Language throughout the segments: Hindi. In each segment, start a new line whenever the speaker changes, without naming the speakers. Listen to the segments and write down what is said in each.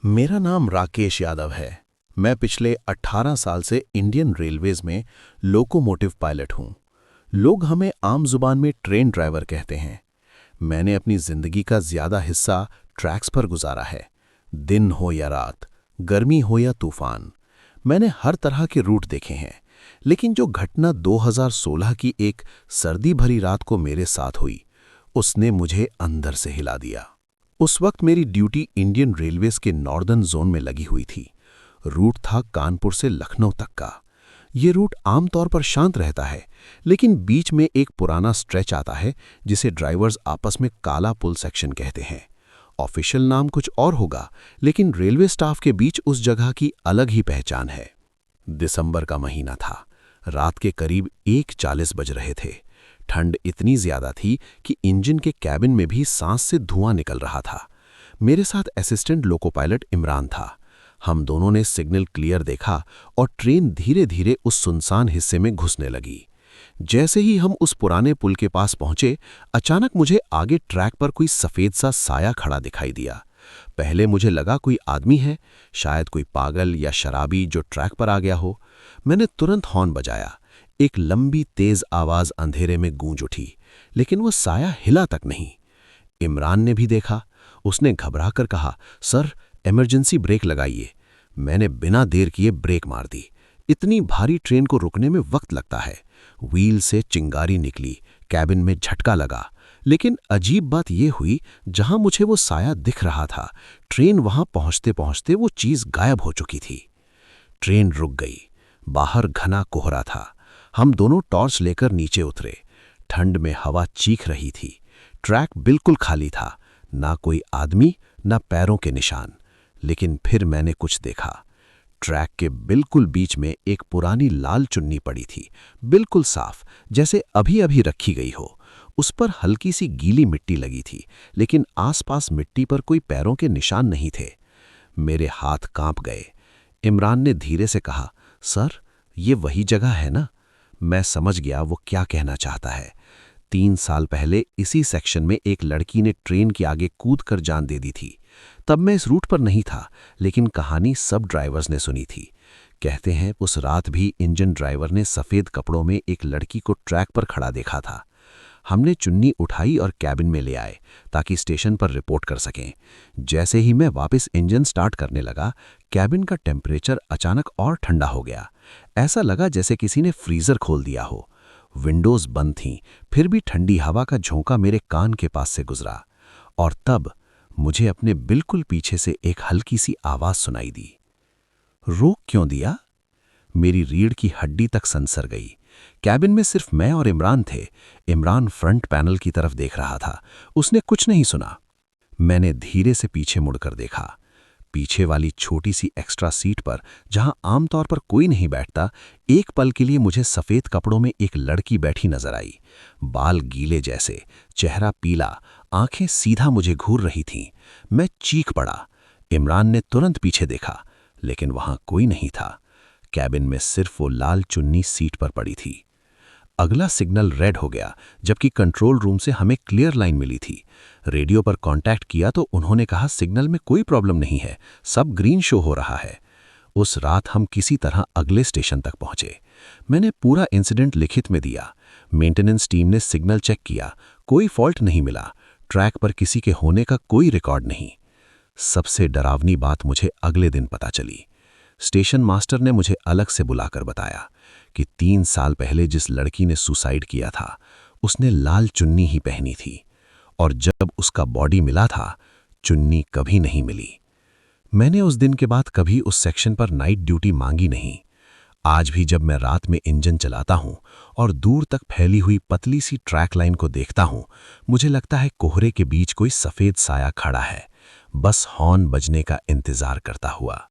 मेरा नाम राकेश यादव है। मैं पिछले 18 साल से इंडियन रेलवेज में लोकोमोटिव पायलट हूँ। लोग हमें आम जुबान में ट्रेन ड्राइवर कहते हैं। मैंने अपनी जिंदगी का ज्यादा हिस्सा ट्रैक्स पर गुजारा है। दिन हो या रात, गर्मी हो या तूफान, मैंने हर तरह के रूट देखे हैं। लेकिन जो घटना 2016 की एक सर्दी भरी रात को मेरे साथ हुई, उसने मुझे अंदर से हिला दिया। उस वक्त मेरी ड्यूटी इंडियन रेलवेज के नॉर्दर्न जोन में लगी हुई थी। रूट था कानपुर से लखनऊ तक का। ये रूट आमतौर पर शांत रहता है, लेकिन बीच में एक पुराना स्ट्रेच आता है जिसे ड्राइवर्स आपस में काला पुल सेक्शन कहते हैं। ऑफिशियल नाम कुछ और होगा, लेकिन रेलवे स्टाफ के बीच उस जगह की अलग ही पहचान है। दिसंबर का महीना था। रात के करीब 1:40 बज रहे थे। ठंड इतनी ज्यादा थी कि इंजन के कैबिन में भी सांस से धुआं निकल रहा था। मेरे साथ असिस्टेंट लोको पायलट इमरान था। हम दोनों ने सिग्नल क्लियर देखा और ट्रेन धीरे धीरे उस सुनसान हिस्से में घुसने लगी। जैसे ही हम उस पुराने पुल के पास पहुंचे, अचानक मुझे आगे ट्रैक पर कोई सफेद सा साया खड़ा दिखाई दिया। पहले मुझे लगा कोई आदमी है, शायद कोई पागल या शराबी जो ट्रैक पर आ गया हो। मैंने तुरंत हॉर्न बजाया। एक लंबी तेज आवाज अंधेरे में गूंज उठी, लेकिन वो साया हिला तक नहीं। इमरान ने भी देखा। उसने घबराकर कहा, सर, इमरजेंसी ब्रेक लगाइए। मैंने बिना देर किए ब्रेक मार दी। इतनी भारी ट्रेन को रुकने में वक्त लगता है। व्हील से चिंगारी निकली, कैबिन में झटका लगा। लेकिन अजीब बात यह हुई, जहां मुझे वो साया दिख रहा था, ट्रेन वहां पहुंचते पहुंचते वो चीज गायब हो चुकी थी। ट्रेन रुक गई। बाहर घना कोहरा था। हम दोनों टॉर्च लेकर नीचे उतरे। ठंड में हवा चीख रही थी। ट्रैक बिल्कुल खाली था, ना कोई आदमी, ना पैरों के निशान। लेकिन फिर मैंने कुछ देखा। ट्रैक के बिल्कुल बीच में एक पुरानी लाल चुन्नी पड़ी थी, बिल्कुल साफ, जैसे अभी अभी रखी गई हो। उस पर हल्की सी गीली मिट्टी लगी थी, लेकिन आसपास मिट्टी पर कोई पैरों के निशान नहीं थे। मेरे हाथ कांप गए। इमरान ने धीरे से कहा, सर, ये वही जगह है ना? मैं समझ गया वो क्या कहना चाहता है। 3 साल पहले इसी सेक्शन में एक लड़की ने ट्रेन के आगे कूदकर जान दे दी थी। तब मैं इस रूट पर नहीं था, लेकिन कहानी सब ड्राइवर्स ने सुनी थी। कहते हैं उस रात भी इंजन ड्राइवर ने सफेद कपड़ों में एक लड़की को ट्रैक पर खड़ा देखा था। हमने चुन्नी उठाई और कैबिन में ले आए ताकि स्टेशन पर रिपोर्ट कर सकें। जैसे ही मैं वापस इंजन स्टार्ट करने लगा, कैबिन का टेम्परेचर अचानक और ठंडा हो गया। ऐसा लगा जैसे किसी ने फ्रीजर खोल दिया हो। विंडोज बंद थीं, फिर भी ठंडी हवा का झोंका मेरे कान के पास से गुजरा। और तब मुझे अपने बिल्कुल पीछे से एक हल्की सी आवाज सुनाई दी। रोक क्यों दिया? मेरी रीढ़ की हड्डी तक सनसर गई। कैबिन में सिर्फ मैं और इमरान थे। इमरान फ्रंट पैनल की तरफ देख रहा था। उसने कुछ नहीं सुना। मैंने धीरे से पीछे मुड़कर देखा। पीछे वाली छोटी सी एक्स्ट्रा सीट पर, जहां आमतौर पर कोई नहीं बैठता, एक पल के लिए मुझे सफेद कपड़ों में एक लड़की बैठी नजर आई। बाल गीले जैसे, चेहरा पीला, आंखें सीधा मुझे घूर रही थीं। मैं चीख पड़ा। इमरान ने तुरंत पीछे देखा, लेकिन वहां कोई नहीं था। कैबिन में सिर्फ वो लाल चुन्नी सीट पर पड़ी थी। अगला सिग्नल रेड हो गया, जबकि कंट्रोल रूम से हमें क्लियर लाइन मिली थी। रेडियो पर कांटेक्ट किया तो उन्होंने कहा सिग्नल में कोई प्रॉब्लम नहीं है, सब ग्रीन शो हो रहा है। उस रात हम किसी तरह अगले स्टेशन तक पहुंचे। मैंने पूरा इंसिडेंट लिखित में दिया। मेंटेनेंस टीम ने सिग्नल चेक किया, कोई फॉल्ट नहीं मिला। ट्रैक पर किसी के होने का कोई रिकॉर्ड नहीं। सबसे डरावनी बात मुझे अगले दिन पता चली। स्टेशन मास्टर ने मुझे अलग से बुलाकर बताया कि 3 साल पहले जिस लड़की ने सुसाइड किया था, उसने लाल चुन्नी ही पहनी थी, और जब उसका बॉडी मिला था, चुन्नी कभी नहीं मिली। मैंने उस दिन के बाद कभी उस सेक्शन पर नाइट ड्यूटी मांगी नहीं। आज भी जब मैं रात में इंजन चलाता हूं और दूर तक फैली हुई पतली सी ट्रैक लाइन को देखता हूं, मुझे लगता है कोहरे के बीच कोई सफेद साया खड़ा है, बस हॉर्न बजने का इंतजार करता हुआ।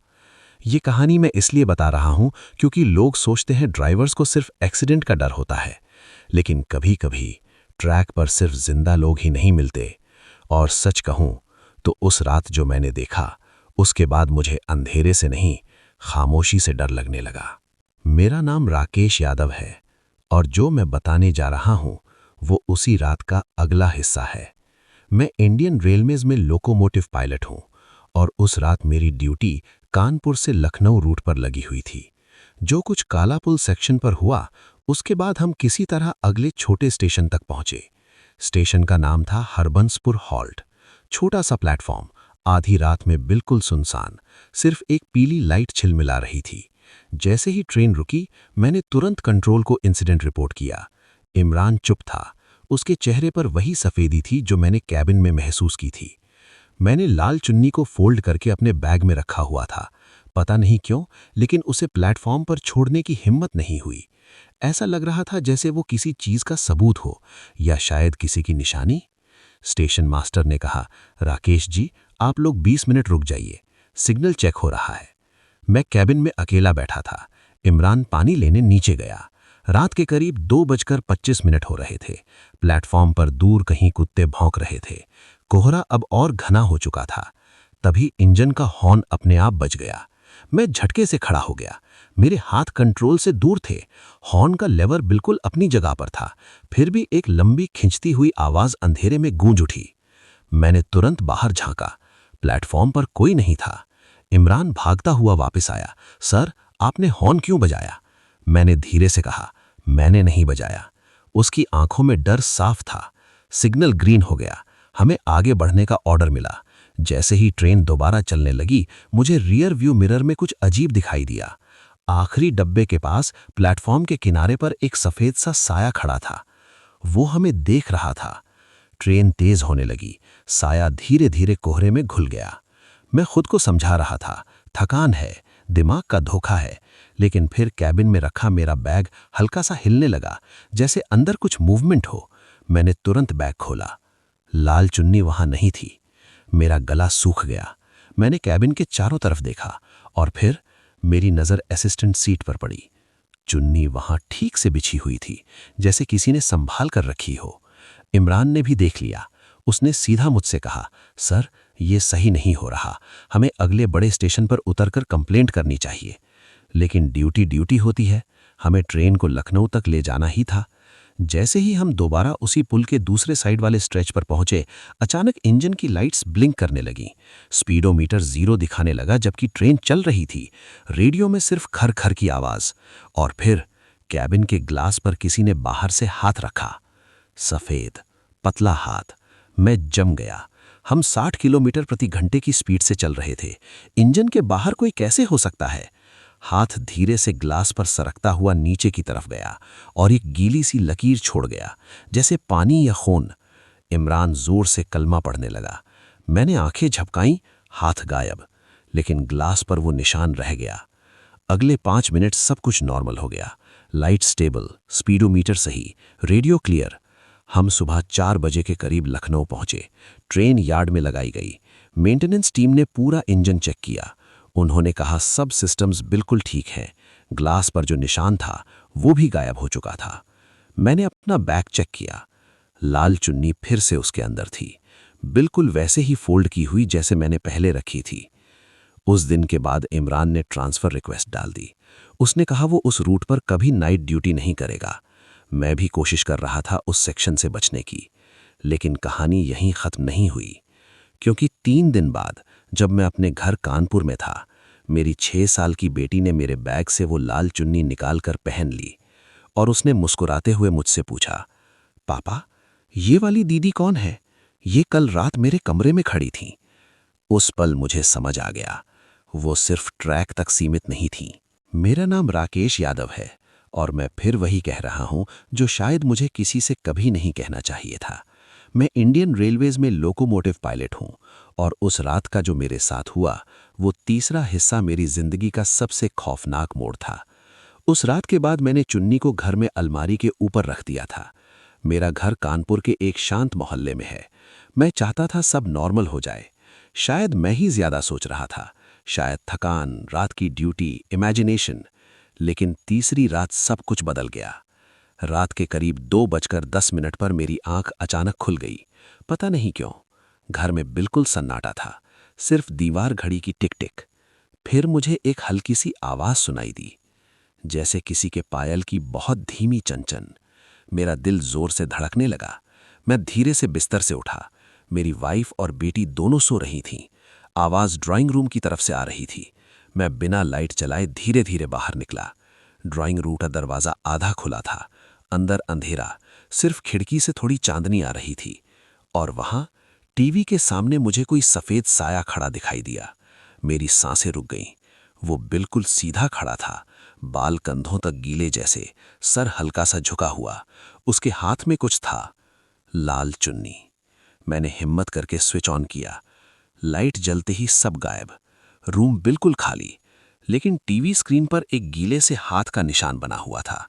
ये कहानी मैं इसलिए बता रहा हूं क्योंकि लोग सोचते हैं ड्राइवर्स को सिर्फ एक्सीडेंट का डर होता है, लेकिन कभी-कभी ट्रैक पर सिर्फ जिंदा लोग ही नहीं मिलते। और सच कहूं तो उस रात जो मैंने देखा, उसके बाद मुझे अंधेरे से नहीं, खामोशी से डर लगने लगा। मेरा नाम राकेश यादव है, और जो मैं बताने जा रहा हूं वो उसी रात का अगला हिस्सा है। मैं इंडियन रेलवेज में लोकोमोटिव पायलट हूं,
और उस रात मेरी ड्यूटी कानपुर से लखनऊ रूट पर लगी हुई थी। जो कुछ कालापुल सेक्शन पर हुआ, उसके बाद हम किसी तरह अगले छोटे स्टेशन तक पहुंचे। स्टेशन का नाम था हरबंसपुर हॉल्ट। छोटा सा प्लेटफॉर्म, आधी रात में बिल्कुल सुनसान, सिर्फ एक पीली लाइट छिलमिला रही थी। जैसे ही ट्रेन रुकी, मैंने तुरंत कंट्रोल को इंसिडेंट रिपोर्ट किया। इमरान चुप था। उसके चेहरे पर वही सफेदी थी जो मैंने कैबिन में महसूस की थी। मैंने लाल चुन्नी को फोल्ड करके अपने बैग में रखा हुआ था। पता नहीं क्यों, लेकिन उसे प्लेटफॉर्म पर छोड़ने की हिम्मत नहीं हुई। ऐसा लग रहा था जैसे वो किसी चीज का सबूत हो, या शायद किसी की निशानी। स्टेशन मास्टर ने कहा, राकेश जी, आप लोग 20 मिनट रुक जाइए, सिग्नल चेक हो रहा है। मैं कैबिन में अकेला बैठा था। इमरान पानी लेने नीचे गया। रात के करीब 2:25 हो रहे थे। प्लेटफॉर्म पर दूर कहीं कुत्ते भौंक रहे थे। कोहरा अब और घना हो चुका था। तभी इंजन का हॉर्न अपने आप बज गया। मैं झटके से खड़ा हो गया। मेरे हाथ कंट्रोल से दूर थे। हॉर्न का लेवर बिल्कुल अपनी जगह पर था। फिर भी एक लंबी खिंचती हुई आवाज अंधेरे में गूंज उठी। मैंने तुरंत बाहर झांका। प्लेटफॉर्म पर कोई नहीं था। इमरान भागता हुआ वापस आया। सर, आपने हॉर्न क्यों बजाया? मैंने धीरे से कहा, मैंने नहीं बजाया। उसकी आंखों में डर साफ था। सिग्नल ग्रीन हो गया। हमें आगे बढ़ने का ऑर्डर मिला। जैसे ही ट्रेन दोबारा चलने लगी, मुझे रियर व्यू मिरर में कुछ अजीब दिखाई दिया। आखिरी डब्बे के पास प्लेटफॉर्म के किनारे पर एक सफेद सा साया खड़ा था। वो हमें देख रहा था। ट्रेन तेज होने लगी। साया धीरे धीरे कोहरे में घुल गया। मैं खुद को समझा रहा था, थकान है, दिमाग का धोखा है। लेकिन फिर कैबिन में रखा मेरा बैग हल्का सा हिलने लगा, जैसे अंदर कुछ मूवमेंट हो। मैंने तुरंत बैग खोला। लाल चुन्नी वहां नहीं थी। मेरा गला सूख गया। मैंने कैबिन के चारों तरफ देखा और फिर मेरी नज़र असिस्टेंट सीट पर पड़ी। चुन्नी वहां ठीक से बिछी हुई थी, जैसे किसी ने संभाल कर रखी हो। इमरान ने भी देख लिया। उसने सीधा मुझसे कहा, सर, ये सही नहीं हो रहा, हमें अगले बड़े स्टेशन पर उतरकर कंप्लेंट करनी चाहिए। लेकिन ड्यूटी ड्यूटी होती है। हमें ट्रेन को लखनऊ तक ले जाना ही था। जैसे ही हम दोबारा उसी पुल के दूसरे साइड वाले स्ट्रेच पर पहुंचे, अचानक इंजन की लाइट्स ब्लिंक करने लगी। स्पीडोमीटर 0 दिखाने लगा, जबकि ट्रेन चल रही थी। रेडियो में सिर्फ खर खर की आवाज। और फिर कैबिन के ग्लास पर किसी ने बाहर से हाथ रखा। सफेद, पतला हाथ। मैं जम गया। हम 60 किलोमीटर प्रति घंटे की स्पीड से चल रहे थे। इंजन के बाहर कोई कैसे हो सकता है? हाथ धीरे से ग्लास पर सरकता हुआ नीचे की तरफ गया और एक गीली सी लकीर छोड़ गया, जैसे पानी या खून। इमरान जोर से कलमा पढ़ने लगा। मैंने आंखें झपकाईं, हाथ गायब, लेकिन ग्लास पर वो निशान रह गया। अगले 5 मिनट सब कुछ नॉर्मल हो गया। लाइट स्टेबल, स्पीडोमीटर सही, रेडियो क्लियर। हम सुबह 4 बजे के करीब लखनऊ पहुंचे। ट्रेन यार्ड में लगाई गई। मेंटेनेंस टीम ने पूरा इंजन चेक किया। उन्होंने कहा सब सिस्टम्स बिल्कुल ठीक हैं। ग्लास पर जो निशान था वो भी गायब हो चुका था। मैंने अपना बैग चेक किया। लाल चुन्नी फिर से उसके अंदर थी, बिल्कुल वैसे ही फोल्ड की हुई जैसे मैंने पहले रखी थी। उस दिन के बाद इमरान ने ट्रांसफ़र रिक्वेस्ट डाल दी। उसने कहा वो उस रूट पर कभी नाइट ड्यूटी नहीं करेगा। मैं भी कोशिश कर रहा था उस सेक्शन से बचने की। लेकिन कहानी यहीं ख़त्म नहीं हुई, क्योंकि 3 दिन बाद जब मैं अपने घर कानपुर में था, मेरी 6 साल की बेटी ने मेरे बैग से वो लाल चुन्नी निकाल कर पहन ली और उसने मुस्कुराते हुए मुझसे पूछा, पापा, ये वाली दीदी कौन है? ये कल रात मेरे कमरे में खड़ी थी। उस पल मुझे समझ आ गया, वो सिर्फ ट्रैक तक सीमित नहीं थी। मेरा नाम राकेश यादव है और मैं फिर वही कह रहा हूं जो शायद मुझे किसी से कभी नहीं कहना चाहिए था। मैं इंडियन रेलवेज में लोकोमोटिव पायलट हूं और उस रात का जो मेरे साथ हुआ, वो तीसरा हिस्सा मेरी जिंदगी का सबसे खौफनाक मोड़ था। उस रात के बाद मैंने चुन्नी को घर में अलमारी के ऊपर रख दिया था। मेरा घर कानपुर के एक शांत मोहल्ले में है। मैं चाहता था सब नॉर्मल हो जाए। शायद मैं ही ज्यादा सोच रहा था, शायद थकान, रात की ड्यूटी, इमेजिनेशन। लेकिन तीसरी रात सब कुछ बदल गया। रात के करीब 2:10 पर मेरी आंख अचानक खुल गई। पता नहीं क्यों। घर में बिल्कुल सन्नाटा था, सिर्फ दीवार घड़ी की टिक टिक। फिर मुझे एक हल्की सी आवाज सुनाई दी, जैसे किसी के पायल की बहुत धीमी चंचन। मेरा दिल जोर से धड़कने लगा। मैं धीरे से बिस्तर से उठा। मेरी वाइफ और बेटी दोनों सो रही थीं। आवाज़ ड्राइंग रूम की तरफ से आ रही थी। मैं बिना लाइट चलाए धीरे धीरे बाहर निकला। ड्राइंग रूम का दरवाज़ा आधा खुला था, अंदर अंधेरा, सिर्फ खिड़की से थोड़ी चांदनी आ रही थी। और वहां टीवी के सामने मुझे कोई सफ़ेद साया खड़ा दिखाई दिया। मेरी सांसें रुक गईं। वो बिल्कुल सीधा खड़ा था, बाल कंधों तक गीले जैसे, सर हल्का सा झुका हुआ। उसके हाथ में कुछ था, लाल चुन्नी। मैंने हिम्मत करके स्विच ऑन किया। लाइट जलते ही सब गायब, रूम बिल्कुल खाली, लेकिन टीवी स्क्रीन पर एक गीले से हाथ का निशान बना हुआ था।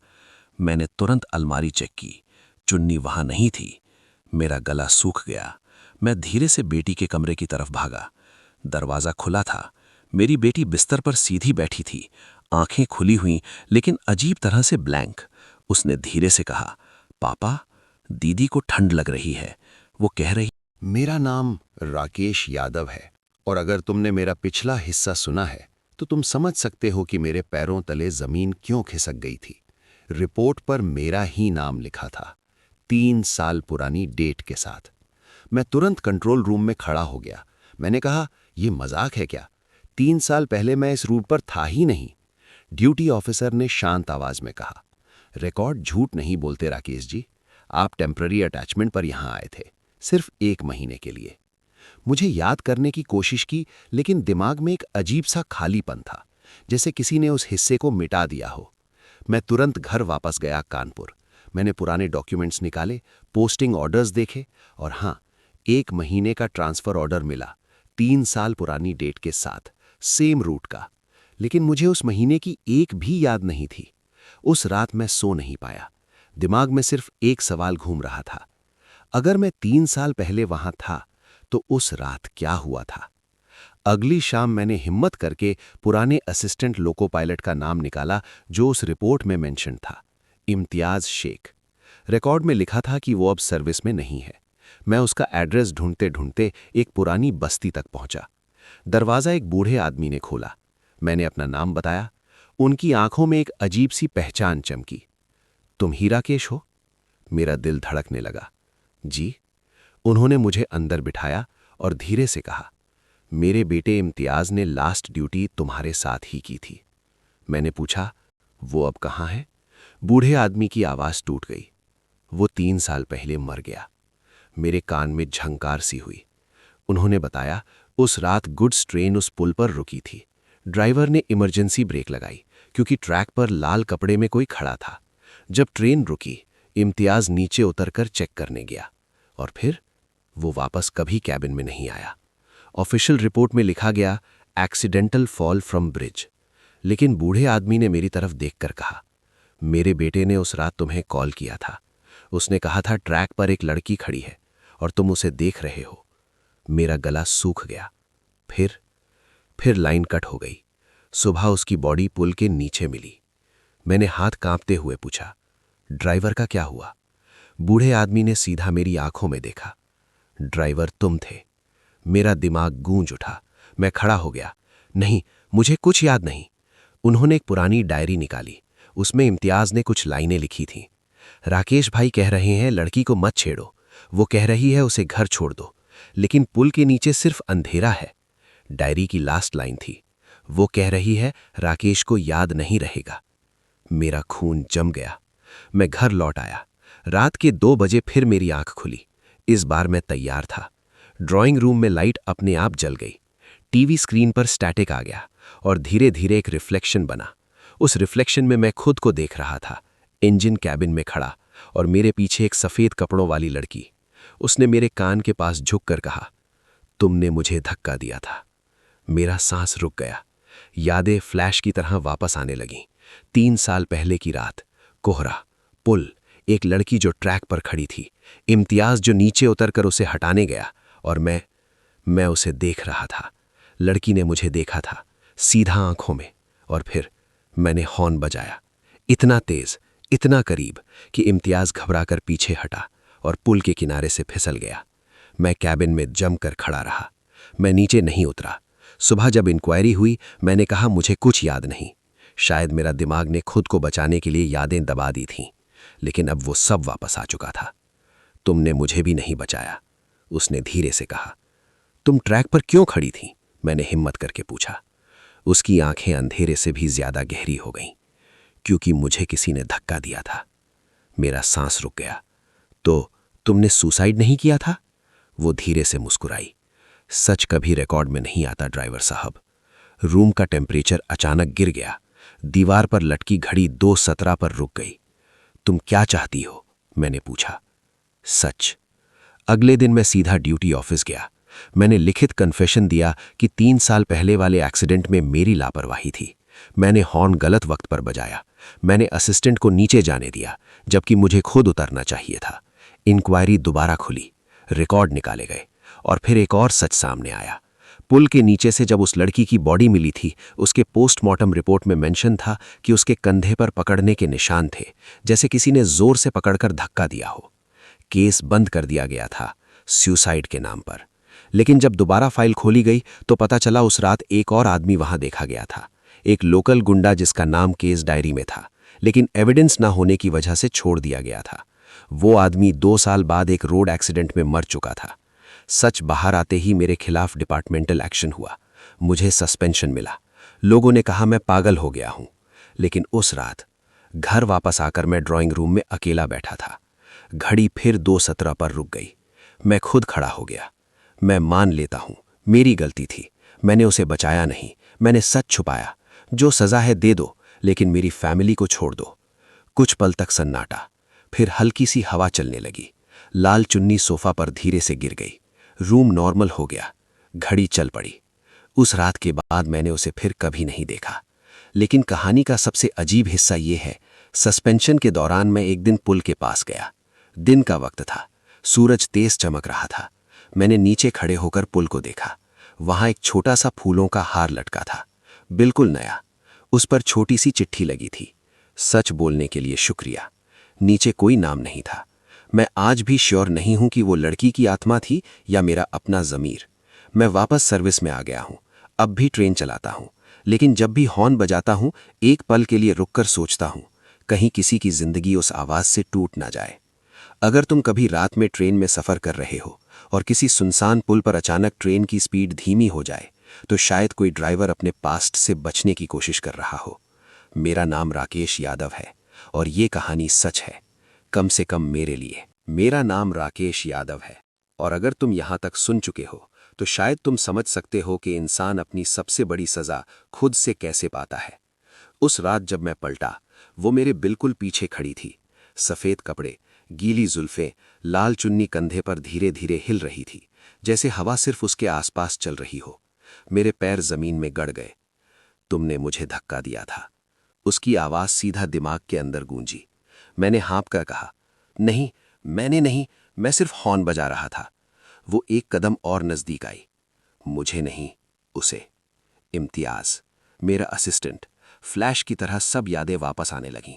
मैंने तुरंत अलमारी चेक की, चुन्नी वहां नहीं थी। मेरा गला सूख गया। मैं धीरे से बेटी के कमरे की तरफ भागा। दरवाज़ा खुला था। मेरी बेटी बिस्तर पर सीधी बैठी थी, आंखें खुली हुईं लेकिन अजीब तरह से ब्लैंक। उसने धीरे से कहा, पापा, दीदी को ठंड लग रही है। वो कह रही,
मेरा नाम राकेश यादव है और अगर तुमने मेरा पिछला हिस्सा सुना है तो तुम समझ सकते हो कि मेरे पैरों तले जमीन क्यों खिसक गई थी। रिपोर्ट पर मेरा ही नाम लिखा था, 3 साल पुरानी डेट के साथ। मैं तुरंत कंट्रोल रूम में खड़ा हो गया। मैंने कहा, यह मजाक है क्या? 3 साल पहले मैं इस रूट पर था ही नहीं। ड्यूटी ऑफिसर ने शांत आवाज में कहा, रिकॉर्ड झूठ नहीं बोलते राकेश जी। आप टेम्पररी अटैचमेंट पर यहां आए थे, सिर्फ 1 महीने के लिए। मुझे याद करने की कोशिश की, लेकिन दिमाग में एक अजीब सा खालीपन था, जैसे किसी ने उस हिस्से को मिटा दिया हो। मैं तुरंत घर वापस गया कानपुर। मैंने पुराने डॉक्यूमेंट्स निकाले, पोस्टिंग ऑर्डर्स देखे और हाँ, 1 महीने का ट्रांसफर ऑर्डर मिला, 3 साल पुरानी डेट के साथ, सेम रूट का। लेकिन मुझे उस महीने की एक भी याद नहीं थी। उस रात मैं सो नहीं पाया। दिमाग में सिर्फ एक सवाल घूम रहा था, अगर मैं 3 साल पहले वहां था तो उस रात क्या हुआ था। अगली शाम मैंने हिम्मत करके पुराने असिस्टेंट लोको पायलट का नाम निकाला जो उस रिपोर्ट में मेंशन था, इम्तियाज शेख। रिकॉर्ड में लिखा था कि वो अब सर्विस में नहीं है। मैं उसका एड्रेस ढूंढते ढूंढते एक पुरानी बस्ती तक पहुंचा। दरवाज़ा एक बूढ़े आदमी ने खोला। मैंने अपना नाम बताया। उनकी आंखों में एक अजीब सी पहचान चमकी। तुम ही राकेश हो? मेरा दिल धड़कने लगा। जी। उन्होंने मुझे अंदर बिठाया और धीरे से कहा, मेरे बेटे इम्तियाज ने लास्ट ड्यूटी तुम्हारे साथ ही की थी। मैंने पूछा, वो अब कहाँ है? बूढ़े आदमी की आवाज़ टूट गई। वो 3 साल पहले मर गया। मेरे कान में झंकार सी हुई। उन्होंने बताया, उस रात गुड्स ट्रेन उस पुल पर रुकी थी। ड्राइवर ने इमरजेंसी ब्रेक लगाई क्योंकि ट्रैक पर लाल कपड़े में कोई खड़ा था। जब ट्रेन रुकी, इम्तियाज नीचे उतरकर चेक करने गया और फिर वो वापस कभी कैबिन में नहीं आया। ऑफिशियल रिपोर्ट में लिखा गया, एक्सीडेंटल फॉल फ्रॉम ब्रिज। लेकिन बूढ़े आदमी ने मेरी तरफ देखकर कहा, मेरे बेटे ने उस रात तुम्हें कॉल किया था। उसने कहा था ट्रैक पर एक लड़की खड़ी है और तुम उसे देख रहे हो। मेरा गला सूख गया। फिर लाइन कट हो गई। सुबह उसकी बॉडी पुल के नीचे मिली। मैंने हाथ कांपते हुए पूछा, ड्राइवर का क्या हुआ? बूढ़े आदमी ने सीधा मेरी आंखों में देखा। ड्राइवर तुम थे। मेरा दिमाग गूंज उठा। मैं खड़ा हो गया। नहीं, मुझे कुछ याद नहीं। उन्होंने एक पुरानी डायरी निकाली। उसमें इम्तियाज ने कुछ लाइनें लिखी थीं। राकेश भाई कह रहे हैं लड़की को मत छेड़ो। वो कह रही है उसे घर छोड़ दो, लेकिन पुल के नीचे सिर्फ अंधेरा है। डायरी की लास्ट लाइन थी, वो कह रही है राकेश को याद नहीं रहेगा। मेरा खून जम गया। मैं घर लौट आया। रात के 2 बजे फिर मेरी आंख खुली। इस बार मैं तैयार था। ड्राइंग रूम में लाइट अपने आप जल गई। टीवी स्क्रीन पर स्टैटिक आ गया और धीरे धीरे एक रिफ्लेक्शन बना। उस रिफ्लेक्शन में मैं खुद को देख रहा था, इंजन कैबिन में खड़ा और मेरे पीछे एक सफ़ेद कपड़ों वाली लड़की। उसने मेरे कान के पास झुककर कहा, तुमने मुझे धक्का दिया था। मेरा सांस रुक गया। यादें फ्लैश की तरह वापस आने लगीं। 3 साल पहले की रात, कोहरा, पुल, एक लड़की जो ट्रैक पर खड़ी थी, इम्तियाज जो नीचे उतरकर उसे हटाने गया और मैं उसे देख रहा था। लड़की ने मुझे देखा था, सीधा आंखों में, और फिर मैंने हॉर्न बजाया, इतना तेज, इतना करीब कि इम्तियाज घबराकर पीछे हटा और पुल के किनारे से फिसल गया। मैं कैबिन में जमकर खड़ा रहा। मैं नीचे नहीं उतरा। सुबह जब इंक्वायरी हुई, मैंने कहा मुझे कुछ याद नहीं। शायद मेरा दिमाग ने खुद को बचाने के लिए यादें दबा दी थीं, लेकिन अब वो सब वापस आ चुका था। तुमने मुझे भी नहीं बचाया, उसने धीरे से कहा। तुम ट्रैक पर क्यों खड़ी थी?
मैंने हिम्मत करके पूछा। उसकी आंखें अंधेरे से भी ज्यादा गहरी हो गईं, क्योंकि मुझे किसी ने धक्का दिया था। मेरा सांस रुक गया। तो तुमने सुसाइड नहीं किया था? वो धीरे से मुस्कुराई। सच कभी रिकॉर्ड में नहीं आता ड्राइवर साहब। रूम का टेम्परेचर अचानक गिर गया। दीवार पर लटकी घड़ी 2:17 पर रुक गई। तुम क्या चाहती हो? मैंने पूछा। सच। अगले दिन मैं सीधा ड्यूटी ऑफिस गया। मैंने लिखित कन्फेशन दिया कि 3 साल पहले वाले एक्सीडेंट में मेरी लापरवाही थी। मैंने हॉर्न गलत वक्त पर बजाया। मैंने असिस्टेंट को नीचे जाने दिया, जबकि मुझे खुद उतरना चाहिए था। इंक्वायरी दोबारा खुली, रिकॉर्ड निकाले गए, और फिर एक और सच सामने आया। पुल के नीचे से जब उस लड़की की बॉडी मिली थी, उसके पोस्टमार्टम रिपोर्ट में मेंशन था कि उसके कंधे पर पकड़ने के निशान थे, जैसे किसी ने जोर से पकड़कर धक्का दिया हो। केस बंद कर दिया गया था, सुसाइड के नाम पर। लेकिन जब दोबारा फाइल खोली गई तो पता चला उस रात एक और आदमी वहां देखा गया था, एक लोकल गुंडा जिसका नाम केस डायरी में था, लेकिन एविडेंस न होने की वजह से छोड़ दिया गया था। वो आदमी 2 साल बाद एक रोड एक्सीडेंट में मर चुका था। सच बाहर आते ही मेरे खिलाफ डिपार्टमेंटल एक्शन हुआ। मुझे सस्पेंशन मिला। लोगों ने कहा मैं पागल हो गया हूं। लेकिन उस रात घर वापस आकर मैं ड्राइंग रूम में अकेला बैठा था। घड़ी फिर 2:17 पर रुक गई। मैं खुद खड़ा हो गया। मैं मान लेता हूं, मेरी गलती थी। मैंने उसे बचाया नहीं, मैंने सच छुपाया। जो सजा है दे दो, लेकिन मेरी फैमिली को छोड़ दो। कुछ पल तक सन्नाटा, फिर हल्की सी हवा चलने लगी। लाल चुन्नी सोफा पर धीरे से गिर गई। रूम नॉर्मल हो गया। घड़ी चल पड़ी। उस रात के बाद मैंने उसे फिर कभी नहीं देखा। लेकिन कहानी का सबसे अजीब हिस्सा यह है, सस्पेंशन के दौरान मैं एक दिन पुल के पास गया। दिन का वक्त था, सूरज तेज चमक रहा था। मैंने नीचे खड़े होकर पुल को देखा। वहां एक छोटा सा फूलों का हार लटका था, बिल्कुल नया। उस पर छोटी सी चिट्ठी लगी थी, सच बोलने के लिए शुक्रिया। नीचे कोई नाम नहीं था। मैं आज भी श्योर नहीं हूं कि वो लड़की की आत्मा थी या मेरा अपना ज़मीर। मैं वापस सर्विस में आ गया हूं, अब भी ट्रेन चलाता हूं, लेकिन जब भी हॉर्न बजाता हूं, एक पल के लिए रुककर सोचता हूं, कहीं किसी की जिंदगी उस आवाज से टूट ना जाए। अगर तुम कभी रात में ट्रेन में सफर कर रहे हो और किसी सुनसान पुल पर अचानक ट्रेन की स्पीड धीमी हो जाए, तो शायद कोई ड्राइवर अपने पास्ट से बचने की कोशिश कर रहा हो। मेरा नाम राकेश यादव है और ये कहानी सच है, कम से कम मेरे लिए। मेरा नाम राकेश यादव है, और अगर तुम यहां तक सुन चुके हो तो शायद तुम समझ सकते हो कि इंसान अपनी सबसे बड़ी सजा खुद से कैसे पाता है। उस रात जब मैं पलटा, वो मेरे बिल्कुल पीछे खड़ी थी। सफेद कपड़े, गीली जुल्फें, लाल चुन्नी कंधे पर धीरे धीरे हिल रही थी, जैसे हवा सिर्फ उसके आसपास चल रही हो। मेरे पैर जमीन में गड़ गए। तुमने मुझे धक्का दिया था। उसकी आवाज सीधा दिमाग के अंदर गूंजी। मैंने हाँप कर कहा, नहीं, मैंने नहीं, मैं सिर्फ हॉर्न बजा रहा था। वो एक कदम और नजदीक आई। मुझे नहीं, उसे। इम्तियाज, मेरा असिस्टेंट। फ्लैश की तरह सब यादें वापस आने लगीं।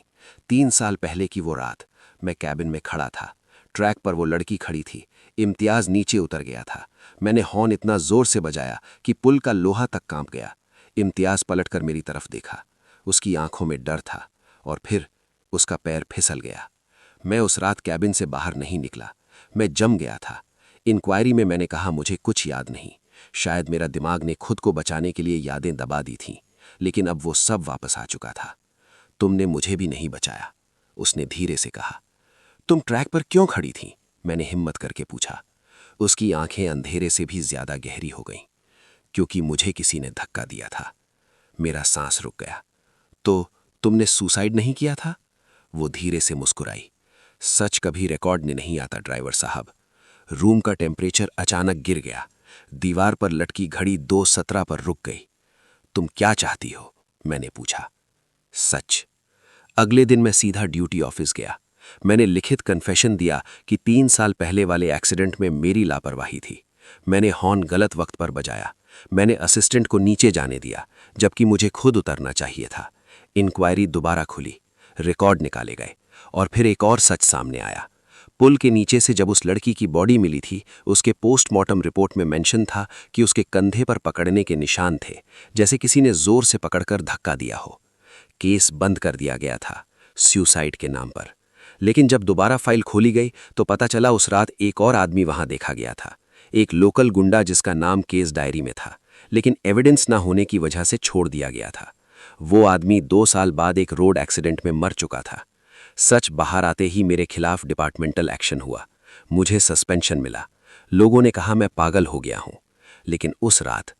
3 साल पहले की वो रात, मैं कैबिन में खड़ा था। ट्रैक पर वो लड़की खड़ी थी। इम्तियाज नीचे उतर गया था। मैंने हॉर्न इतना जोर से बजाया कि पुल का लोहा तक कांप गया। इम्तियाज पलटकर मेरी तरफ देखा। उसकी आंखों में डर था, और फिर उसका पैर फिसल गया। मैं उस रात कैबिन से बाहर नहीं निकला। मैं जम गया था। इंक्वायरी में मैंने कहा मुझे कुछ याद नहीं। शायद मेरा दिमाग ने खुद को बचाने के लिए यादें दबा दी थीं, लेकिन अब वो सब वापस आ चुका था। तुमने मुझे भी नहीं बचाया, उसने धीरे से कहा। तुम ट्रैक पर क्यों खड़ी थी? मैंने हिम्मत करके पूछा। उसकी आंखें अंधेरे से भी ज्यादा गहरी हो गईं। क्योंकि मुझे किसी ने धक्का दिया था। मेरा सांस रुक गया। तो तुमने सुसाइड नहीं किया था? वो धीरे से मुस्कुराई। सच कभी रिकॉर्ड में नहीं आता ड्राइवर साहब। रूम का टेम्परेचर अचानक गिर गया। दीवार पर लटकी घड़ी 2:17 पर रुक गई। तुम क्या चाहती हो? मैंने पूछा। सच। अगले दिन मैं सीधा ड्यूटी ऑफिस गया। मैंने लिखित कन्फेशन दिया कि 3 साल पहले वाले एक्सीडेंट में मेरी लापरवाही थी। मैंने हॉर्न गलत वक्त पर बजाया। मैंने असिस्टेंट को नीचे जाने दिया, जबकि मुझे खुद उतरना चाहिए था। इंक्वायरी दोबारा खुली, रिकॉर्ड निकाले गए, और फिर एक और सच सामने आया। पुल के नीचे से जब उस लड़की की बॉडी मिली थी, उसके पोस्टमार्टम रिपोर्ट में मेंशन था कि उसके कंधे पर पकड़ने के निशान थे, जैसे किसी ने जोर से पकड़कर धक्का दिया हो। केस बंद कर दिया गया था, सुसाइड के नाम पर। लेकिन जब दोबारा फाइल खोली गई तो पता चला उस रात एक और आदमी वहां देखा गया था, एक लोकल गुंडा जिसका नाम केस डायरी में था, लेकिन एविडेंस ना होने की वजह से छोड़ दिया गया था। वो आदमी 2 साल बाद एक रोड एक्सीडेंट में मर चुका था। सच बाहर आते ही मेरे खिलाफ डिपार्टमेंटल एक्शन हुआ। मुझे सस्पेंशन मिला। लोगों ने कहा मैं पागल हो गया हूं। लेकिन उस रात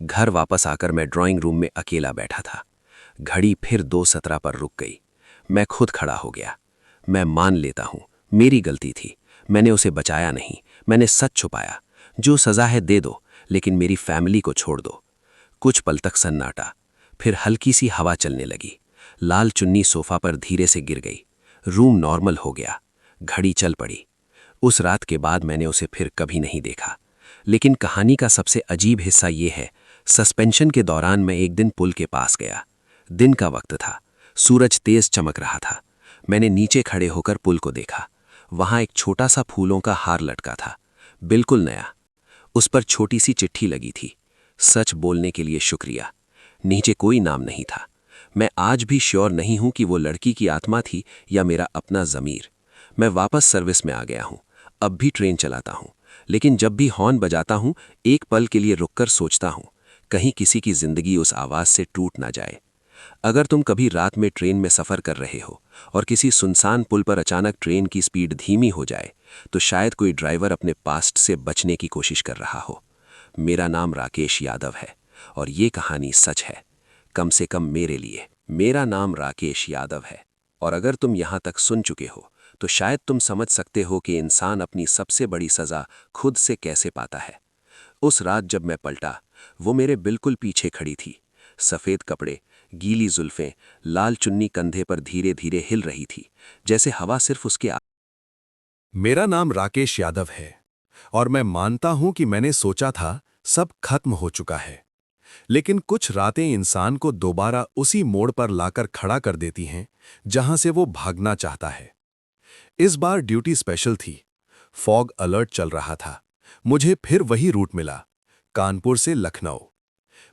घर वापस आकर मैं ड्राइंग रूम में अकेला बैठा था। घड़ी फिर 2:17 पर रुक गई। मैं खुद खड़ा हो गया। मैं मान लेता हूं, मेरी गलती थी। मैंने उसे बचाया नहीं, मैंने सच छुपाया। जो सजा है दे दो, लेकिन मेरी फैमिली को छोड़ दो। कुछ पल तक सन्नाटा, फिर हल्की सी हवा चलने लगी। लाल चुन्नी सोफा पर धीरे से गिर गई। रूम नॉर्मल हो गया। घड़ी चल पड़ी। उस रात के बाद मैंने उसे फिर कभी नहीं देखा। लेकिन कहानी का सबसे अजीब हिस्सा ये है, सस्पेंशन के दौरान मैं एक दिन पुल के पास गया। दिन का वक्त था, सूरज तेज चमक रहा था। मैंने नीचे खड़े होकर पुल को देखा। वहां एक छोटा सा फूलों का हार लटका था, बिल्कुल नया। उस पर छोटी सी चिट्ठी लगी थी, सच बोलने के लिए शुक्रिया। नीचे कोई नाम नहीं था। मैं आज भी श्योर नहीं हूं कि वो लड़की की आत्मा थी या मेरा अपना ज़मीर। मैं वापस सर्विस में आ गया हूं, अब भी ट्रेन चलाता हूं, लेकिन जब भी हॉर्न बजाता हूं, एक पल के लिए रुककर सोचता हूं, कहीं किसी की जिंदगी उस आवाज से टूट ना जाए। अगर तुम कभी रात में ट्रेन में सफ़र कर रहे हो और किसी सुनसान पुल पर अचानक ट्रेन की स्पीड धीमी हो जाए, तो शायद कोई ड्राइवर अपने पास्ट से बचने की कोशिश कर रहा हो। मेरा नाम राकेश यादव है और ये कहानी सच है, कम से कम मेरे लिए। मेरा नाम राकेश यादव है और अगर तुम यहाँ तक सुन चुके हो, तो शायद तुम समझ सकते हो कि इंसान अपनी सबसे बड़ी सज़ा खुद से कैसे पाता है। उस रात जब मैं पलटा, वो मेरे बिल्कुल पीछे खड़ी थी। सफ़ेद कपड़े, गीली जुल्फें, लाल चुन्नी कंधे पर धीरे धीरे हिल रही थी, जैसे हवा सिर्फ उसके
मेरा नाम राकेश यादव है और मैं मानता हूं कि मैंने सोचा था सब खत्म हो चुका है। लेकिन कुछ रातें इंसान को दोबारा उसी मोड़ पर लाकर खड़ा कर देती हैं जहां से वो भागना चाहता है। इस बार ड्यूटी स्पेशल थी। फॉग अलर्ट चल रहा था। मुझे फिर वही रूट मिला, कानपुर से लखनऊ।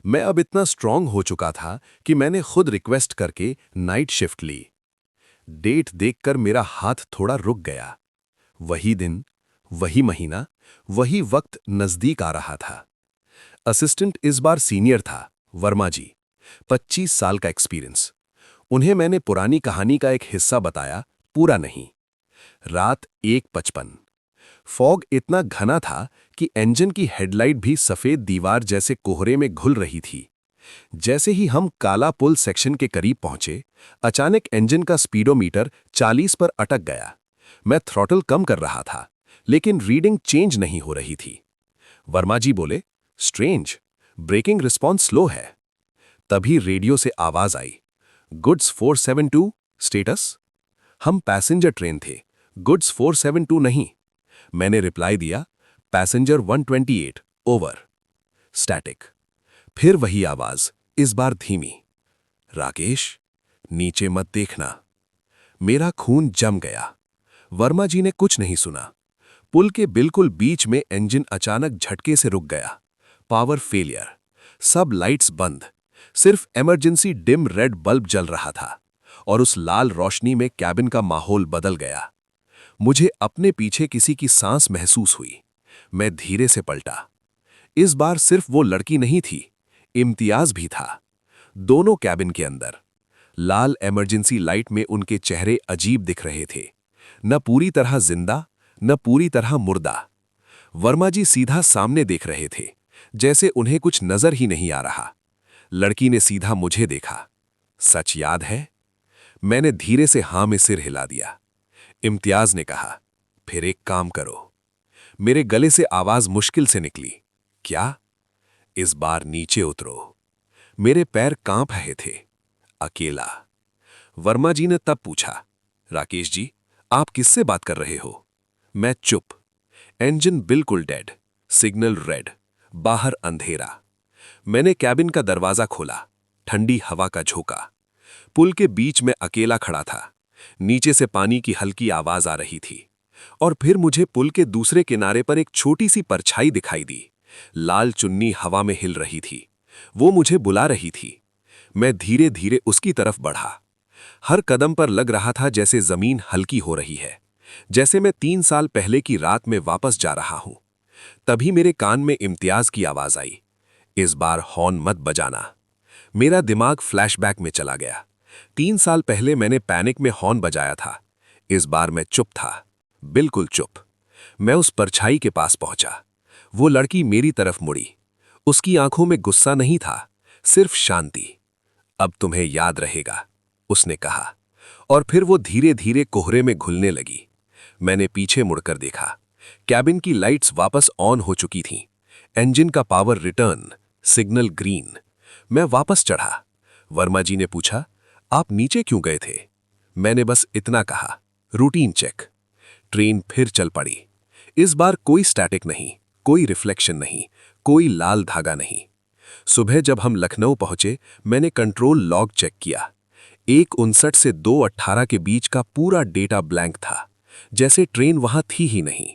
मैं अब इतना स्ट्रांग हो चुका था कि मैंने खुद रिक्वेस्ट करके नाइट शिफ्ट ली। डेट देखकर मेरा हाथ थोड़ा रुक गया। वही दिन, वही महीना, वही वक्त नजदीक आ रहा था। असिस्टेंट इस बार सीनियर था, वर्मा जी, 25 साल का एक्सपीरियंस। उन्हें मैंने पुरानी कहानी का एक हिस्सा बताया, पूरा नहीं। रात 1:55। फॉग इतना घना था कि इंजन की हेडलाइट भी सफेद दीवार जैसे कोहरे में घुल रही थी। जैसे ही हम काला पुल सेक्शन के करीब पहुंचे, अचानक इंजन का स्पीडोमीटर 40 पर अटक गया। मैं थ्रॉटल कम कर रहा था, लेकिन रीडिंग चेंज नहीं हो रही थी। वर्मा जी बोले, स्ट्रेंज, ब्रेकिंग रिस्पॉन्स स्लो है। तभी रेडियो से आवाज आई, गुड्स 472, स्टेटस। हम पैसेंजर ट्रेन थे, गुड्स 472 नहीं। मैंने रिप्लाई दिया, पैसेंजर 128, ओवर। स्टैटिक। फिर वही आवाज, इस बार धीमी, राकेश, नीचे मत देखना। मेरा खून जम गया। वर्मा जी ने कुछ नहीं सुना। पुल के बिल्कुल बीच में इंजन अचानक झटके से रुक गया। Power failure. सब लाइट्स बंद। सिर्फ इमरजेंसी डिम रेड बल्ब जल रहा था और उस लाल रोशनी में कैबिन का माहौल बदल गया। मुझे अपने पीछे किसी की सांस महसूस हुई। मैं धीरे से पलटा। इस बार सिर्फ वो लड़की नहीं थी, इम्तियाज भी था। दोनों कैबिन के अंदर। लाल इमरजेंसी लाइट में उनके चेहरे अजीब दिख रहे थे, न पूरी तरह जिंदा, न पूरी तरह मुर्दा। वर्मा जी सीधा सामने देख रहे थे, जैसे उन्हें कुछ नजर ही नहीं आ रहा। लड़की ने सीधा मुझे देखा। सच याद है? मैंने धीरे से हां में सिर हिला दिया। इम्तियाज ने कहा, फिर एक काम करो। मेरे गले से आवाज मुश्किल से निकली, क्या? इस बार नीचे उतरो। मेरे पैर कांप रहे थे। अकेला। वर्मा जी ने तब पूछा, राकेश जी, आप किससे बात कर रहे हो? मैं चुप। इंजन बिल्कुल डेड, सिग्नल रेड, बाहर अंधेरा। मैंने कैबिन का दरवाजा खोला। ठंडी हवा का झोंका। पुल के बीच में अकेला खड़ा था। नीचे से पानी की हल्की आवाज आ रही थी और फिर मुझे पुल के दूसरे किनारे पर एक छोटी सी परछाई दिखाई दी। लाल चुन्नी हवा में हिल रही थी। वो मुझे बुला रही थी। मैं धीरे धीरे उसकी तरफ बढ़ा। हर कदम पर लग रहा था जैसे जमीन हल्की हो रही है, जैसे मैं 3 साल पहले की रात में वापस जा रहा हूं। तभी मेरे कान में इम्तियाज की आवाज आई,
इस बार हॉर्न मत बजाना। मेरा दिमाग फ्लैशबैक में चला गया। 3 साल पहले मैंने पैनिक में हॉर्न बजाया था। इस बार मैं चुप था, बिल्कुल चुप। मैं उस परछाई के पास पहुंचा। वो लड़की मेरी तरफ मुड़ी। उसकी आंखों में गुस्सा नहीं था, सिर्फ शांति। अब तुम्हें याद रहेगा, उसने कहा। और फिर वो धीरे धीरे कोहरे में घुलने लगी। मैंने पीछे मुड़कर देखा। कैबिन की लाइट्स वापस ऑन हो चुकी थीं। इंजन का पावर रिटर्न, सिग्नल ग्रीन। मैं वापस चढ़ा। वर्मा जी ने पूछा, आप नीचे क्यों गए थे? मैंने बस इतना कहा, रूटीन चेक। ट्रेन फिर चल पड़ी। इस बार कोई स्टैटिक नहीं, कोई रिफ्लेक्शन नहीं, कोई लाल धागा नहीं। सुबह जब हम लखनऊ पहुंचे, मैंने कंट्रोल लॉग चेक किया। 1:59 से 2:18 के बीच का पूरा डेटा ब्लैंक था, जैसे ट्रेन वहां थी ही नहीं।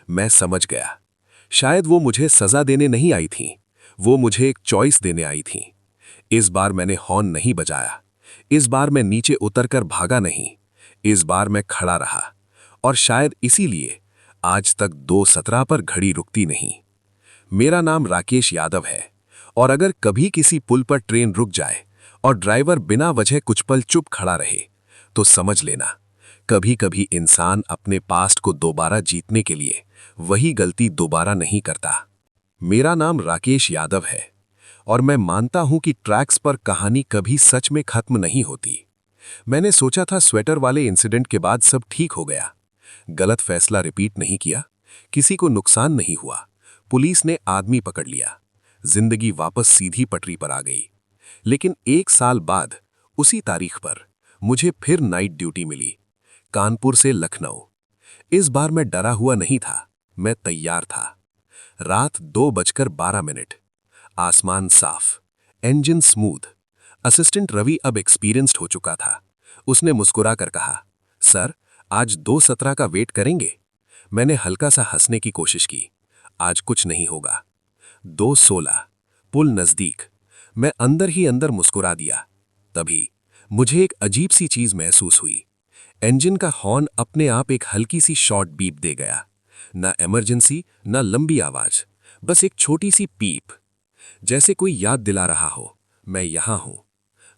मैं समझ गया, शायद वो मुझे सजा देने नहीं आई थी, वो मुझे एक चॉइस देने आई थी। इस बार मैंने हॉर्न नहीं बजाया। इस बार मैं नीचे उतरकर भागा नहीं। इस बार मैं खड़ा रहा। और शायद इसीलिए आज तक 2:17 पर घड़ी रुकती नहीं। मेरा नाम राकेश यादव है, और अगर कभी किसी पुल पर ट्रेन रुक जाए और ड्राइवर बिना वजह कुछ पल चुप खड़ा रहे, तो समझ लेना, कभी कभी इंसान अपने पास्ट को दोबारा जीतने के लिए वही गलती दोबारा नहीं करता। मेरा नाम राकेश यादव है, और मैं मानता हूं कि ट्रैक्स पर कहानी कभी सच में खत्म नहीं होती। मैंने सोचा था स्वेटर वाले इंसिडेंट के बाद सब ठीक हो गया। गलत फैसला रिपीट नहीं किया, किसी को नुकसान नहीं हुआ, पुलिस ने आदमी पकड़ लिया, जिंदगी वापस सीधी पटरी पर आ गई। लेकिन 1 साल बाद उसी तारीख पर मुझे फिर नाइट ड्यूटी मिली, कानपुर से लखनऊ। इस बार मैं डरा हुआ नहीं था, मैं तैयार था। रात 2:12। आसमान साफ, इंजन स्मूथ। असिस्टेंट रवि अब एक्सपीरियंस्ड हो चुका था। उसने मुस्कुराकर कहा, सर, आज 2:17 का वेट करेंगे? मैंने हल्का सा हंसने की कोशिश की। आज कुछ नहीं होगा। 2:16, पुल नजदीक। मैं अंदर ही अंदर मुस्कुरा दिया। तभी मुझे एक अजीब सी चीज महसूस हुई। इंजन का हॉर्न अपने आप एक हल्की सी शॉर्ट बीप दे गया। ना इमरजेंसी, ना लंबी आवाज, बस एक छोटी सी पीप, जैसे कोई याद दिला रहा हो, मैं यहां हूं।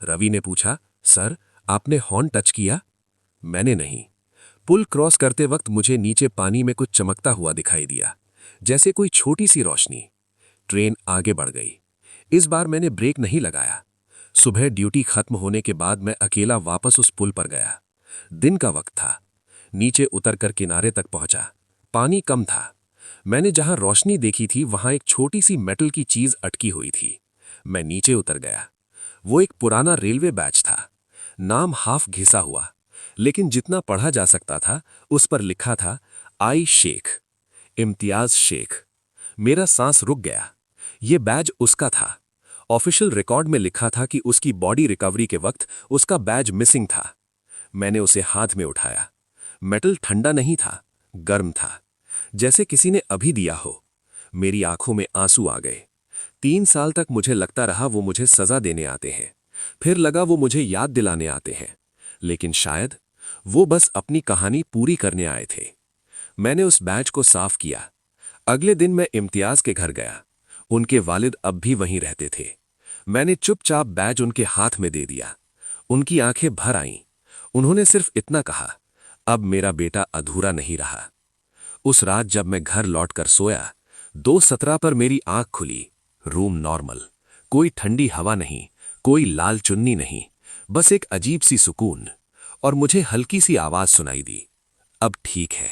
रवि ने पूछा, सर, आपने हॉर्न टच किया? मैंने नहीं। पुल क्रॉस करते वक्त मुझे नीचे पानी में कुछ चमकता हुआ दिखाई दिया, जैसे कोई छोटी सी रोशनी। ट्रेन आगे बढ़ गई। इस बार मैंने ब्रेक नहीं लगाया। सुबह ड्यूटी खत्म होने के बाद मैं अकेला वापस उस पुल पर गया। दिन का वक्त था। नीचे उतरकर किनारे तक पहुंचा। पानी कम था। मैंने जहां रोशनी देखी थी वहां एक छोटी सी मेटल की चीज अटकी हुई थी। मैं नीचे उतर गया। वो एक पुराना रेलवे बैच था, नाम हाफ घिसा हुआ, लेकिन जितना पढ़ा जा सकता था उस पर लिखा था, आई शेख, इम्तियाज शेख। मेरा सांस रुक गया। ये बैज उसका था। ऑफिशियल रिकॉर्ड में लिखा था कि उसकी बॉडी रिकवरी के वक्त उसका बैज मिसिंग था। मैंने उसे हाथ में उठाया। मेटल ठंडा नहीं था, गर्म था, जैसे किसी ने अभी दिया हो। मेरी आंखों में आंसू आ गए। 3 साल तक मुझे लगता रहा वो मुझे सजा देने आते हैं, फिर लगा वो मुझे याद दिलाने आते हैं, लेकिन शायद वो बस अपनी कहानी पूरी करने आए थे। मैंने उस बैच को साफ किया। अगले दिन मैं इम्तियाज के घर गया। उनके वालिद अब भी वहीं रहते थे। मैंने चुपचाप बैज उनके हाथ में दे दिया। उनकी आंखें भर आईं। उन्होंने सिर्फ इतना कहा, अब मेरा बेटा अधूरा नहीं रहा। उस रात जब मैं घर लौटकर सोया, 2:17 पर मेरी आंख खुली। रूम नॉर्मल, कोई ठंडी हवा नहीं, कोई लाल चुन्नी नहीं, बस एक अजीब सी सुकून। और मुझे हल्की सी आवाज सुनाई दी, अब ठीक है।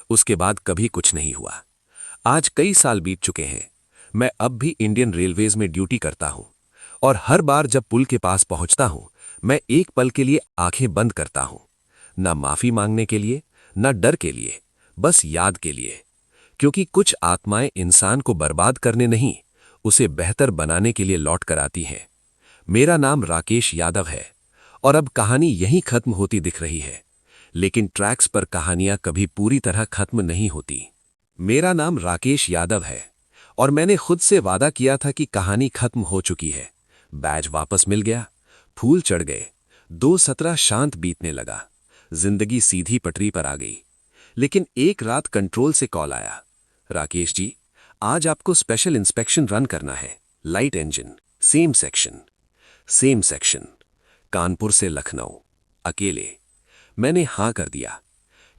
उसके बाद कभी कुछ नहीं हुआ। आज कई साल बीत चुके हैं। मैं अब भी इंडियन रेलवेज में ड्यूटी करता हूं, और हर बार जब पुल के पास पहुंचता हूं, मैं एक पल के लिए आंखें बंद करता हूं। ना माफी मांगने के लिए, ना डर के लिए, बस याद के लिए। क्योंकि कुछ आत्माएं इंसान को बर्बाद करने नहीं, उसे बेहतर बनाने के लिए लौट कर आती हैं। मेरा नाम राकेश यादव है, और अब कहानी यहीं खत्म होती दिख रही है। लेकिन ट्रैक्स पर कहानियां कभी पूरी तरह खत्म नहीं होती। मेरा नाम राकेश यादव है, और मैंने खुद से वादा किया था कि कहानी खत्म हो चुकी है। बैज वापस मिल गया, फूल चढ़ गए, 2:17 शांत बीतने लगा, जिंदगी सीधी पटरी पर आ गई। लेकिन एक रात कंट्रोल से कॉल आया, राकेश जी, आज आपको स्पेशल इंस्पेक्शन रन करना है। Light engine, same section, Kanpur से लखनऊ, अकेले। मैंने हाँ कर दिया।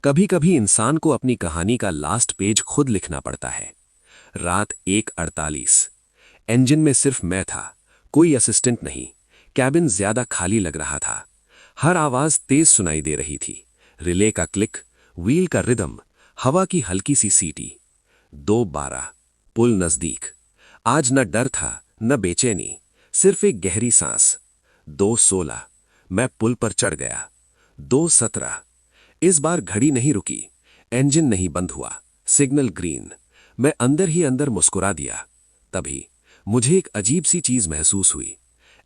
कभी कभी इंसान को अपनी कहानी का लास्ट पेज खुद लिखना पड़ता है। रात 1:48। इंजन में सिर्फ मैं था, कोई असिस्टेंट नहीं। कैबिन ज्यादा खाली लग रहा था। हर आवाज तेज सुनाई दे रही थी। रिले का क्लिक, व्हील का रिदम, हवा की हल्की सी सीटी। 2:12, पुल नजदीक। आज न डर था न बेचैनी, सिर्फ एक गहरी सांस। 2:16, मैं पुल पर चढ़ गया। 2:17, इस बार घड़ी नहीं रुकी, इंजन नहीं बंद हुआ, सिग्नल ग्रीन। मैं अंदर ही अंदर मुस्कुरा दिया। तभी मुझे एक अजीब सी चीज महसूस हुई।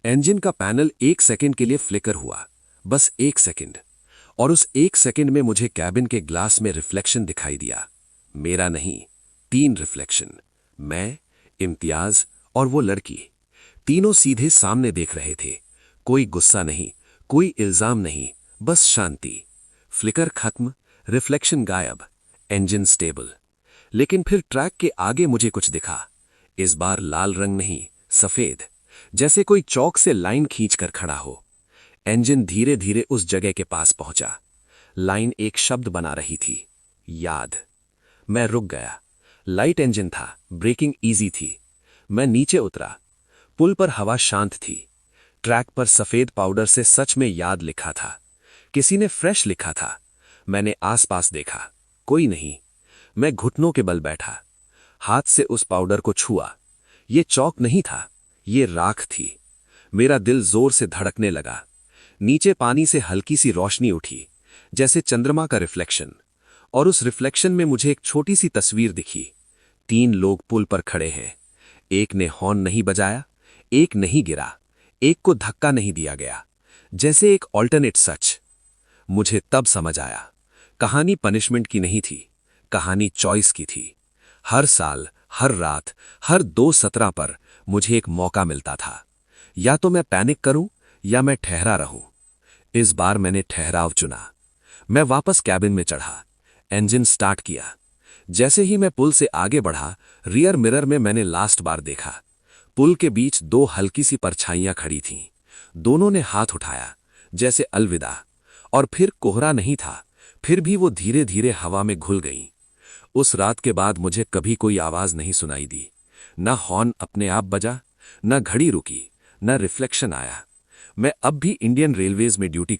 इंजन का पैनल 1 सेकंड के लिए फ्लिकर हुआ, बस 1 सेकंड। और उस 1 सेकंड में मुझे कैबिन के ग्लास में रिफ्लेक्शन दिखाई दिया। मेरा नहीं, 3 रिफ्लेक्शन। मैं, इम्तियाज और वो लड़की। तीनों सीधे सामने देख रहे थे। कोई गुस्सा नहीं, कोई इल्जाम नहीं, बस शांति। फ्लिकर खत्म, रिफ्लेक्शन गायब, इंजन स्टेबल। लेकिन फिर ट्रैक के आगे मुझे कुछ दिखा। इस बार लाल रंग नहीं, सफेद, जैसे कोई चौक से लाइन खींचकर खड़ा हो। इंजन धीरे धीरे उस जगह के पास पहुंचा। लाइन एक शब्द बना रही थी, याद। मैं रुक गया। लाइट इंजन था, ब्रेकिंग इजी थी। मैं नीचे उतरा। पुल पर हवा शांत थी। ट्रैक पर सफेद पाउडर से सच में याद लिखा था। किसी ने फ्रेश लिखा था। मैंने आसपास देखा, कोई नहीं। मैं घुटनों के बल बैठा, हाथ से उस पाउडर को छुआ। ये चौक नहीं था, ये राख थी। मेरा दिल जोर से धड़कने लगा। नीचे पानी से हल्की सी रोशनी उठी, जैसे चंद्रमा का रिफ्लेक्शन। और उस रिफ्लेक्शन में मुझे एक छोटी सी तस्वीर दिखी। 3 लोग पुल पर खड़े हैं। एक ने हॉर्न नहीं बजाया, एक नहीं गिरा, एक को धक्का नहीं दिया गया, जैसे एक ऑल्टरनेट सच। मुझे तब समझ आया, कहानी पनिशमेंट की नहीं थी, कहानी चॉइस की थी। हर साल, हर रात, हर 2:17 पर मुझे एक मौका मिलता था। या तो मैं पैनिक करूं या मैं ठहरा रहूं। इस बार मैंने ठहराव चुना। मैं वापस कैबिन में चढ़ा, इंजन स्टार्ट किया। जैसे ही मैं पुल से आगे बढ़ा, रियर मिरर में मैंने लास्ट बार देखा। पुल के बीच 2 हल्की सी परछाइयां खड़ी थीं। दोनों ने हाथ उठाया, जैसे अलविदा। और फिर कोहरा नहीं था, फिर भी वो धीरे धीरे हवा में घुल गईं। उस रात के बाद मुझे कभी कोई आवाज नहीं सुनाई दी। न हॉर्न अपने आप बजा, न घड़ी रुकी, न रिफ्लेक्शन आया। मैं अब भी इंडियन रेलवेज में ड्यूटी